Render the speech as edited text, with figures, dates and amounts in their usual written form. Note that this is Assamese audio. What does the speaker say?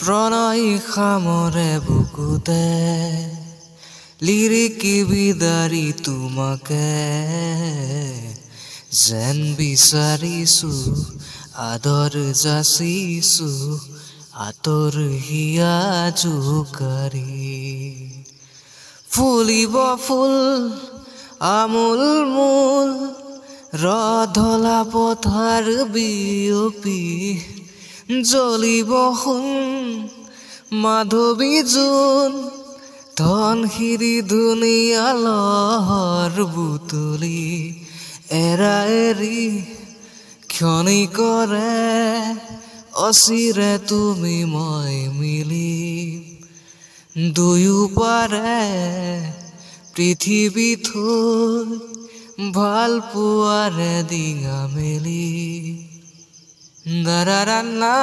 প্ৰণয় খামৰে বুকুতে লিৰিকি বিদাৰি তোমাকে যেন বিচাৰিছো আদৰ যাচিছো আতৰ হিয়া জোকাৰি ফুলিব ফুল আমোল মোল ৰধলা পথাৰ বিয়পি জ্বলিব সোণ মাধৱী জোন ধনশিৰি ধুনীয়া লহৰ বুটলি এৰা এৰি ক্ষণিকৰে অচিৰে তুমি মই মিলি দুয়ো পাৰে পৃথিৱী থৈ ভাল পোৱাৰে ডিঙা মেলি দাৰাৰা না